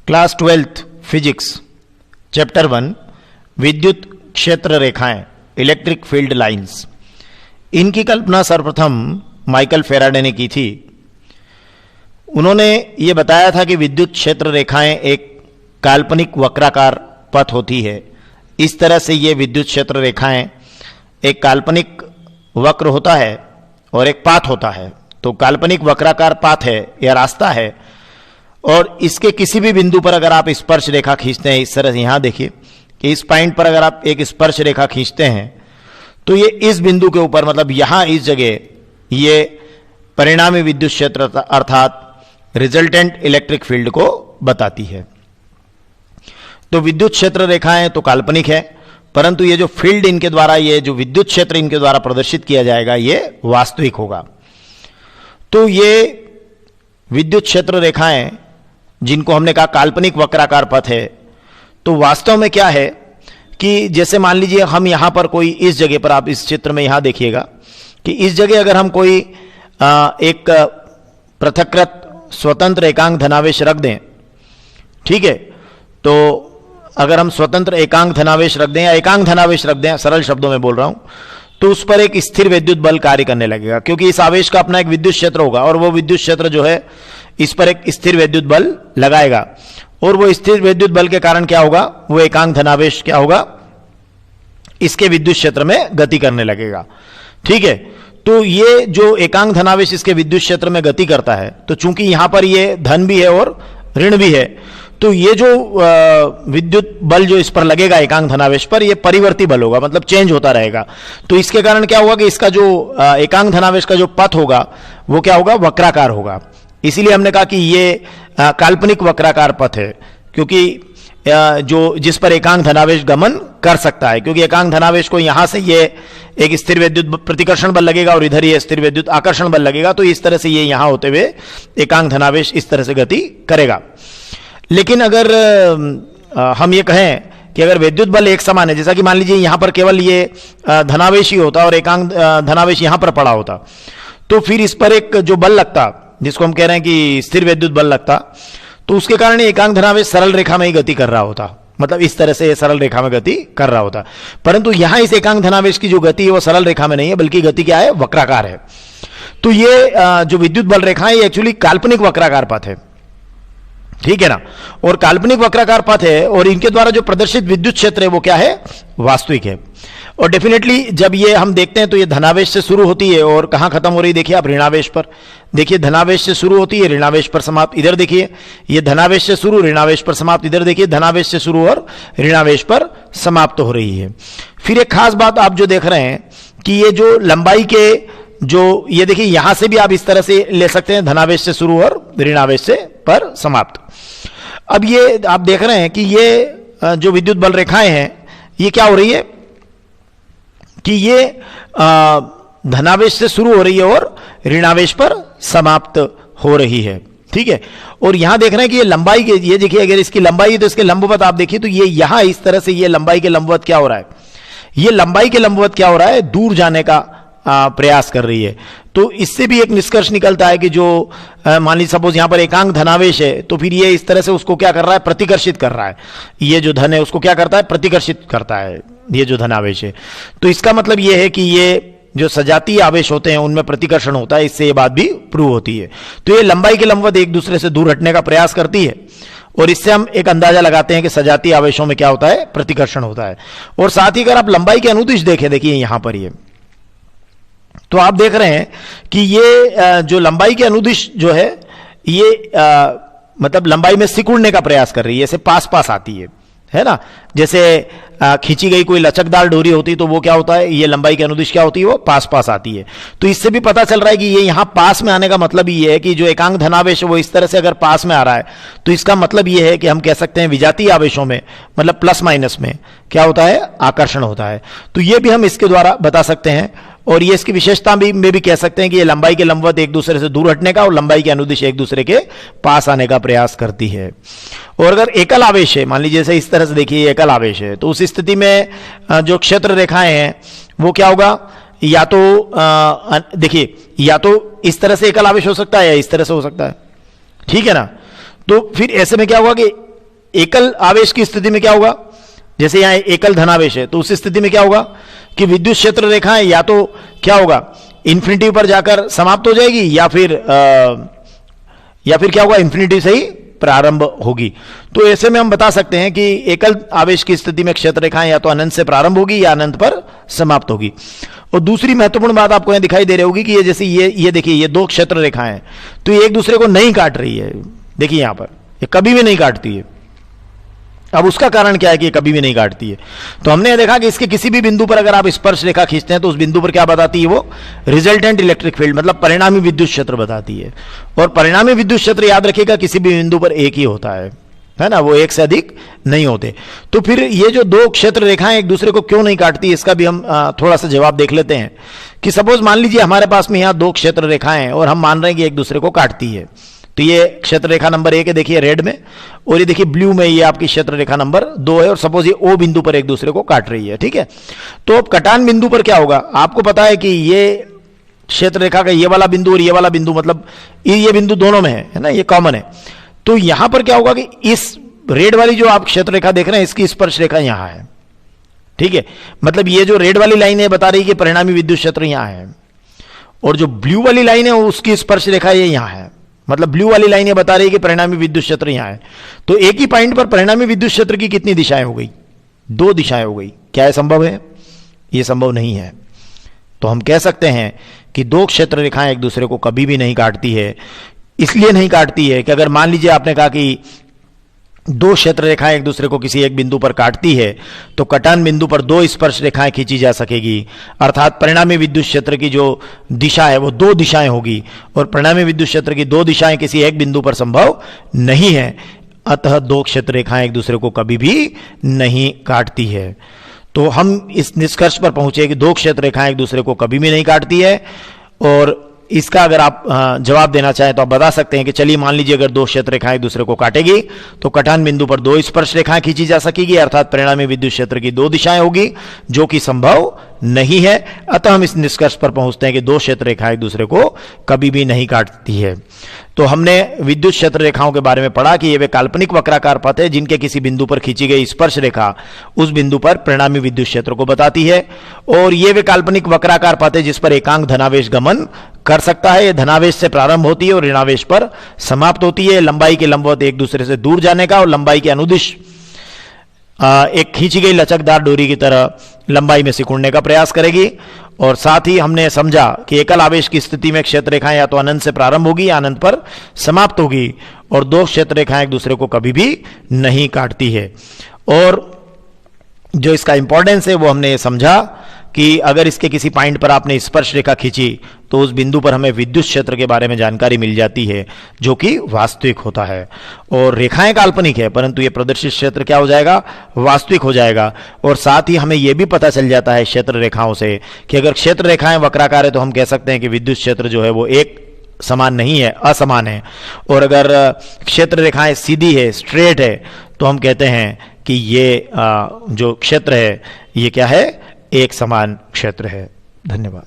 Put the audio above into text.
Class 12th physics chapter 1 विद्युत क्षेत्र रेखाएं इलेक्ट्रिक फील्ड लाइंस। इनकी कल्पना सर्वप्रथम माइकल फैराडे ने की थी। उन्होंने ये बताया था कि विद्युत क्षेत्र रेखाएं एक काल्पनिक वक्राकार पथ होती है। इस तरह से ये विद्युत क्षेत्र रेखाएं एक काल्पनिक वक्र होता है और एक पाथ होता है। तो काल्पनिक वक्राकार पाथ है या रास्ता है, और इसके किसी भी बिंदु पर अगर आप स्पर्श रेखा खींचते हैं, इस तरह से यहां देखिए कि इस पॉइंट पर अगर आप एक स्पर्श रेखा खींचते हैं तो ये इस बिंदु के ऊपर, मतलब यहां इस जगह ये परिणामी विद्युत क्षेत्र अर्थात रिजल्टेंट इलेक्ट्रिक फील्ड को बताती है। तो विद्युत क्षेत्र रेखाएं तो काल्पनिक है, परंतु ये जो फील्ड इनके द्वारा, ये जो विद्युत क्षेत्र इनके द्वारा प्रदर्शित किया जाएगा, ये वास्तविक होगा। तो ये विद्युत क्षेत्र रेखाएं जिनको हमने कहा काल्पनिक वक्राकार पथ है, तो वास्तव में क्या है कि जैसे मान लीजिए हम यहां पर कोई इस जगह पर, आप इस चित्र में यहां देखिएगा कि इस जगह अगर हम कोई एक पृथक्कृत स्वतंत्र एकांक धनावेश रख दें, ठीक है, तो अगर हम स्वतंत्र एकांक धनावेश रख दें या एकांक धनावेश रख दें, सरल शब्दों में बोल रहा हूं, तो उस पर एक स्थिर विद्युत बल कार्य करने लगेगा, क्योंकि इस आवेश का अपना एक विद्युत क्षेत्र होगा और वो विद्युत क्षेत्र जो है इस पर एक स्थिर विद्युत बल लगाएगा, और वो स्थिर विद्युत बल के कारण क्या होगा, वो एकांक धनावेश क्या होगा, इसके विद्युत क्षेत्र में गति करने लगेगा। ठीक है, तो ये जो एकांक धनावेश इसके विद्युत क्षेत्र में गति करता है, तो चूंकि यहां पर ये धन भी है और ऋण भी है, तो ये जो विद्युत बल जो इस पर लगेगा एकांक धनावेश पर, ये परिवर्ती बल होगा, मतलब चेंज होता रहेगा। तो इसके कारण क्या होगा कि इसका जो एकांक धनावेश का जो पथ होगा वो क्या होगा, वक्राकार होगा। इसीलिए हमने कहा कि ये काल्पनिक वक्राकार पथ है, क्योंकि जो जिस पर एकांक धनावेश गमन कर सकता है, क्योंकि एकांक धनावेश को यहां से ये एक स्थिर विद्युत प्रतिकर्षण बल लगेगा और इधर ये स्थिर विद्युत आकर्षण बल लगेगा, तो इस तरह से ये यहां होते हुए एकांक धनावेश इस तरह से गति करेगा। लेकिन अगर हम ये कहें कि अगर विद्युत बल एक समान है, जैसा कि मान लीजिए यहां पर केवल ये धनावेश ही होता और एकांक धनावेश यहां पर पड़ा होता, तो फिर इस पर एक जो बल लगता, जिसको हम कह रहे हैं कि स्थिर विद्युत बल लगता, तो उसके कारण एकांक धनावेश सरल रेखा में ही गति कर रहा होता, मतलब इस तरह से सरल रेखा में गति कर रहा होता। परंतु यहां इस एकांक धनावेश की जो गति है वो सरल रेखा में नहीं है, बल्कि गति क्या है, वक्राकार है। तो ये जो विद्युत बल रेखा है ये एक्चुअली काल्पनिक वक्राकार पथ है, ठीक है ना, और काल्पनिक वक्राकार पथ है, और इनके द्वारा जो प्रदर्शित विद्युत क्षेत्र है वो क्या है, वास्तविक है। और डेफिनेटली जब ये हम देखते हैं तो ये धनावेश से शुरू होती है और कहां खत्म हो रही, देखिए आप ऋणावेश पर, देखिए धनावेश से शुरू होती है ऋणावेश पर समाप्त, इधर देखिए ये धनावेश से शुरू ऋणावेश पर समाप्त, इधर देखिए धनावेश से शुरू और ऋणावेश पर समाप्त हो रही है। फिर एक खास बात आप जो देख रहे हैं कि ये जो लंबाई के जो, ये देखिए यहां से भी आप इस तरह से ले सकते हैं, धनावेश से शुरू और ऋणावेश से पर समाप्त। अब ये आप देख रहे हैं कि ये जो विद्युत बल रेखाएं हैं ये क्या हो रही है कि ये धनावेश से शुरू हो रही है और ऋणावेश पर समाप्त हो रही है, ठीक है। और यहां देख रहे हैं कि ये लंबाई के, ये देखिए अगर इसकी लंबाई है तो इसके लंबवत आप देखिए, तो ये यहां इस तरह से ये लंबाई के लंबवत क्या हो रहा है, ये लंबाई के लंबवत क्या हो रहा है, दूर जाने का प्रयास कर रही है। तो इससे भी एक निष्कर्ष निकलता है कि जो मान लीजिए सपोज यहां पर एकांक धनावेश है, तो फिर ये इस तरह से उसको क्या कर रहा है, प्रतिकर्षित कर रहा है, ये जो धन है उसको क्या करता है, प्रतिकर्षित करता है, ये जो धनावेश है। तो इसका मतलब ये है कि ये जो सजातीय आवेश होते हैं उनमें प्रतिकर्षण होता है, इससे ये बात भी प्रूव होती है। तो ये लंबाई के लंबवत एक दूसरे से दूर हटने का प्रयास करती है, और इससे हम एक अंदाजा लगाते हैं कि सजातीय आवेशों में क्या होता है, प्रतिकर्षण होता है। और साथ ही अगर आप लंबाई के अनुदिश देखें, देखिए यहां पर ये, तो आप देख रहे हैं कि ये जो लंबाई के अनुदिश जो है ये मतलब लंबाई में सिकुड़ने का प्रयास कर रही है, ऐसे पास पास आती है ना, जैसे खींची गई कोई लचकदार डोरी होती तो वो क्या होता है, ये लंबाई के अनुदिश क्या होती है, वो पास पास आती है। तो इससे भी पता चल रहा है कि ये यहां पास में आने का मतलब ये है कि जो एकांक धनावेश है वो इस तरह से अगर पास में आ रहा है, तो इसका मतलब ये है कि हम कह सकते हैं विजातीय आवेशों में, मतलब प्लस माइनस में क्या होता है, आकर्षण होता है। तो ये भी हम इसके द्वारा बता सकते हैं, और ये इसकी विशेषता में भी कह सकते हैं कि ये लंबाई के लंबवत एक दूसरे से दूर हटने का और लंबाई के अनुदिश एक दूसरे के पास आने का प्रयास करती है। और अगर एकल आवेश है, मान लीजिए जैसे इस तरह से देखिए एकल आवेश है, तो उस स्थिति में जो क्षेत्र रेखाएं हैं वो क्या होगा, या तो देखिए या तो इस तरह से एकल आवेश हो सकता है या इस तरह से हो सकता है, ठीक है ना। तो फिर ऐसे में क्या होगा कि एकल आवेश की स्थिति में क्या होगा, जैसे यहां एकल धनावेश है, तो उस स्थिति में क्या होगा कि विद्युत क्षेत्र रेखाएं या तो क्या होगा, इंफिनिटी पर जाकर समाप्त हो जाएगी, या फिर क्या होगा, इंफिनिटी से ही प्रारंभ होगी। तो ऐसे में हम बता सकते हैं कि एकल आवेश की स्थिति में क्षेत्र रेखाएं या तो अनंत से प्रारंभ होगी या अनंत पर समाप्त होगी। और दूसरी महत्वपूर्ण बात आपको यहां दिखाई दे रही होगी कि ये जैसे ये देखिए, ये दो क्षेत्र रेखाएं हैं, तो ये एक दूसरे को नहीं काट रही है। देखिए यहां पर ये कभी भी नहीं काटती है। अब उसका कारण क्या है कि ये कभी भी नहीं काटती है? तो हमने देखा कि इसके किसी भी बिंदु पर अगर आप स्पर्श रेखा खींचते हैं तो उस बिंदु पर क्या बताती है, वो रिजल्टेंट इलेक्ट्रिक फील्ड, मतलब परिणामी विद्युत क्षेत्र बताती है। और परिणामी विद्युत क्षेत्र याद रखिएगा किसी भी बिंदु पर एक ही होता है ना, वो एक से अधिक नहीं होते। तो फिर ये जो दो क्षेत्र रेखाएं एक दूसरे को क्यों नहीं काटती, इसका भी हम थोड़ा सा जवाब देख लेते हैं। कि सपोज मान लीजिए हमारे पास में यहां दो क्षेत्र रेखाएं हैं और हम मान रहे हैं कि एक दूसरे को काटती है। तो ये क्षेत्र रेखा नंबर 1 है, देखिए रेड में, और ये देखिए ब्लू में, ये आपकी क्षेत्र रेखा नंबर 2 है। और सपोज ये ओ बिंदु पर एक दूसरे को काट रही है, ठीक है। तो अब कटान बिंदु पर क्या होगा, आपको पता है कि ये क्षेत्र रेखा का ये वाला बिंदु और ये वाला बिंदु, मतलब ये बिंदु दोनों में है ना, ये कॉमन है। तो यहां पर क्या होगा कि इस रेड वाली जो आप क्षेत्र रेखा देख रहे हैं, इसकी स्पर्श रेखा यहां है, ठीक है। मतलब ये जो रेड वाली लाइन है बता रही है कि परिणामी विद्युत क्षेत्र यहां है, और जो ब्लू वाली लाइन है उसकी स्पर्श रेखा ये यहां है। मतलब ब्लू वाली लाइन ये बता रही है कि परिणामी विद्युत क्षेत्र यहां है। तो एक ही पॉइंट पर परिणामी विद्युत क्षेत्र की कितनी दिशाएं हो गई, 2 दिशाएं हो गई। क्या यह संभव है? यह संभव नहीं है। तो हम कह सकते हैं कि दो क्षेत्र रेखाएं एक दूसरे को कभी भी नहीं काटती है। इसलिए नहीं काटती है कि अगर मान लीजिए आपने कहा कि दो क्षेत्र रेखाएं एक दूसरे को किसी एक बिंदु पर काटती है, तो कटान बिंदु पर 2 स्पर्श रेखाएं खींची जा सकेगी, अर्थात परिणामी विद्युत क्षेत्र की जो दिशा है वो 2 दिशाएं होगी, और परिणामी विद्युत क्षेत्र की 2 दिशाएं किसी एक बिंदु पर संभव नहीं है। अतः 2 क्षेत्र रेखाएं एक दूसरे को कभी भी नहीं काटती है। तो हम इस निष्कर्ष पर पहुंचे कि 2 क्षेत्र रेखाएं एक दूसरे को कभी भी नहीं काटती है। और इसका अगर आप जवाब देना चाहें तो आप बता सकते हैं कि चलिए मान लीजिए अगर 2 क्षेत्र रेखाएं एक दूसरे को काटेगी तो कटान बिंदु पर 2 स्पर्श रेखाएं खींची जा सकेगी, अर्थात परिणामी विद्युत क्षेत्र की 2 दिशाएं होगी, जो कि संभव नहीं है। अतः हम इस निष्कर्ष पर पहुंचते हैं कि 2 क्षेत्र रेखाएं एक दूसरे को कभी भी नहीं काटती है। तो हमने विद्युत क्षेत्र रेखाओं के बारे में पढ़ा कि ये वे काल्पनिक वक्राकार पथ है जिनके किसी बिंदु पर खींची गई स्पर्श रेखा उस बिंदु पर परिणामी विद्युत क्षेत्र को बताती है, और ये वे काल्पनिक वक्राकार पथ है जिस पर एकांक धनावेश गमन कर सकता है। ये धनावेश से प्रारंभ होती है और ऋणावेश पर समाप्त होती है। लंबाई के लंबवत एक दूसरे से दूर जाने का और लंबाई के अनुदिश एक खींची गई लचकदार डोरी की तरह लंबाई में सिकुड़ने का प्रयास करेगी। और साथ ही हमने समझा कि एकल आवेश की स्थिति में क्षेत्र रेखाएं या तो अनंत से प्रारंभ होगी या अनंत पर समाप्त होगी, और 2 क्षेत्र रेखाएं एक दूसरे को कभी भी नहीं काटती है। और जो इसका इंपॉर्टेंस है वो हमने समझा कि अगर इसके किसी पॉइंट पर आपने स्पर्श रेखा खींची तो उस बिंदु पर हमें विद्युत क्षेत्र के बारे में जानकारी मिल जाती है, जो कि वास्तविक होता है। और रेखाएं काल्पनिक है परंतु ये प्रदर्शित क्षेत्र क्या हो जाएगा, वास्तविक हो जाएगा। और साथ ही हमें यह भी पता चल जाता है क्षेत्र रेखाओं से कि अगर क्षेत्र रेखाएं वक्राकार है तो हम कह सकते हैं कि विद्युत क्षेत्र जो है वो एक समान नहीं है, असमान है। और अगर क्षेत्र रेखाएं सीधी है, स्ट्रेट है, तो हम कहते हैं कि ये जो क्षेत्र है ये क्या है, एक समान क्षेत्र है। धन्यवाद।